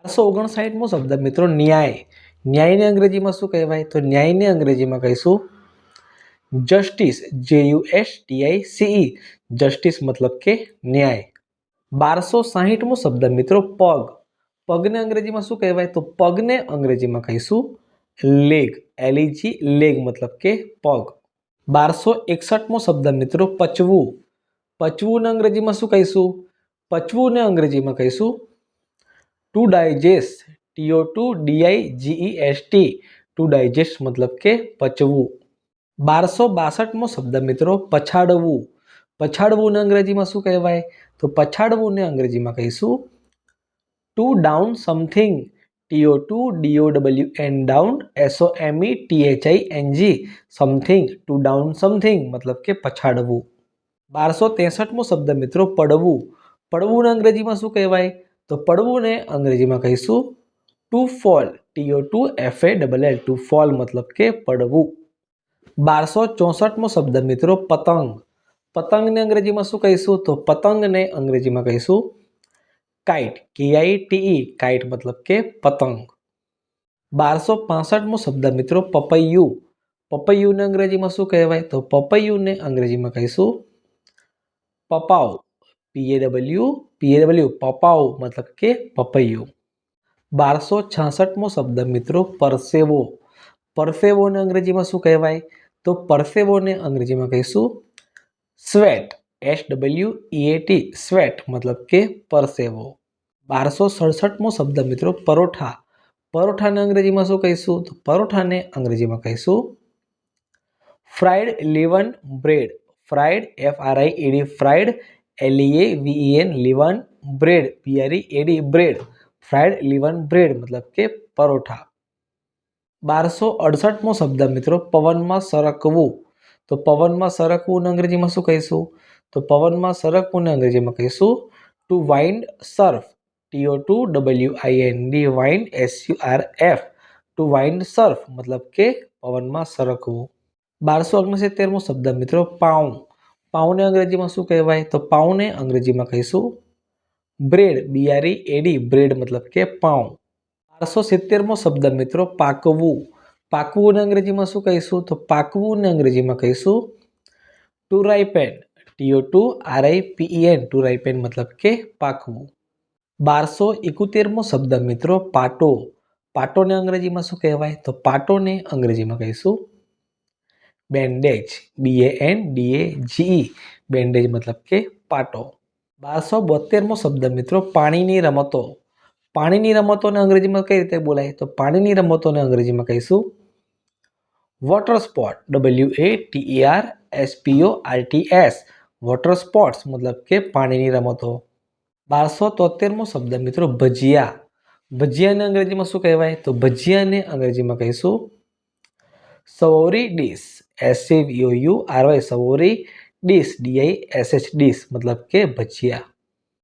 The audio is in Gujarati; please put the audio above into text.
1259મો શબ્દ મિત્રો ન્યાય। ન્યાયને અંગ્રેજીમાં શું કહેવાય? તો ન્યાયને અંગ્રેજીમાં કહીશું જસ્ટિસ, JUSTICE। જસ્ટિસ મતલબ કે ન્યાય। 1260મો શબ્દ મિત્રો પગ। પગને અંગ્રેજીમાં શું કહેવાય? તો પગને અંગ્રેજીમાં કહીશું લેગ, LEG, લેગ મતલબ કે પગ। 1261મો શબ્દ મિત્રો પચવું। પચવુંને અંગ્રેજીમાં શું કહીશું? પચવુંને અંગ્રેજીમાં કહીશું to digest, TO2DIGEST, to digest મતલબ કે પચવું। 1262મો શબ્દ મિત્રો પછાડવું। પછાડવુંને અંગ્રેજીમાં શું કહેવાય? તો પછાડવુંને અંગ્રેજીમાં કહીશું to down something, TO2DOWN, down, SOMETHING, something, to down something મતલબ કે પછાડવું। 1263મો શબ્દ મિત્રો પડવું। પડવુંને અંગ્રેજીમાં શું કહેવાય? તો પડવુંને અંગ્રેજીમાં કહીશું two fall, TO2FALL, two fall મતલબ કે પડવું। 1264મો શબ્દ મિત્રો પતંગ। પતંગને અંગ્રેજીમાં શું કહીશું? તો પતંગને અંગ્રેજીમાં કહીશું કાઇટ, KITE, કાઇટ મતલબ કે પતંગ। 1265મો શબ્દ મિત્રો પપૈયું। પપૈયુંને અંગ્રેજીમાં શું કહેવાય? તો પપૈયુંને અંગ્રેજીમાં કહીશું પપાવ, PAW, પપાવ મતલબ કે પપૈયું। 1266મો શબ્દ મિત્રો પરસેવો। પરસેવોને અંગ્રેજીમાં શું કહેવાય? તો પરસેવોને અંગ્રેજીમાં કહીશું સ્વેટ, SWEAT, સ્વેટ મતલબ કે પરસેવો। 1267મો શબ્દ મિત્રો પરોઠા। પરોઠાને અંગ્રેજીમાં શું કહીશું? તો પરોઠાને અંગ્રેજીમાં કહીશું fried leaven bread. Fried, FRIED, fried, LEAVEN, leaven, bread, BREAD, bread, fried leaven bread મતલબ કે પરોઠા। 1268મો શબ્દ મિત્રો પવનમાં સરકવું। તો પવનમાં સરકવું અંગ્રેજીમાં શું કહીશું? તો પવનમાં સરકવું અંગ્રેજીમાં કહીશું to wind surf, TO2WIND, wind, SURF, to wind surf મતલબ કે પવનમાં સરકવું। 1269મો શબ્દ મિત્રો પાઉં। પાઉંને અંગ્રેજીમાં શું કહેવાય? તો પાઉંને અંગ્રેજીમાં કહીશું બ્રેડ, BREAD, બ્રેડ મતલબ કે પાઉં। 1270મો શબ્દ મિત્રો પાકવું। પાકવુંને અંગ્રેજીમાં શું કહીશું? તો પાકવુંને અંગ્રેજીમાં કહીશું ટુ રાઇપેન, TO2RIPEN, ટુ રાઇપેન મતલબ કે પાકવું। 1271મો શબ્દ મિત્રો પાટો। પાટોને અંગ્રેજીમાં શું કહેવાય? તો પાટોને અંગ્રેજીમાં કહીશું બેન્ડેજ, BANDAGE, બેન્ડેજ મતલબ કે પાટો। 1272મો શબ્દ મિત્રો પાણીની રમતો। પાણીની રમતોને અંગ્રેજીમાં કઈ રીતે બોલાય? તો પાણીની રમતોને અંગ્રેજીમાં કહીશું water sport, WATERSPORTS, water sports મતલબ કે પાણીની રમતો। 1273મો શબ્દ મિત્રો ભજીયા। ભજીયાને અંગ્રેજીમાં શું કહેવાય? તો ભજીયાને અંગ્રેજીમાં કહીશું savoury dish, SAVOURY, savoury dish, DISH, dish મતલબ કે ભજીયા।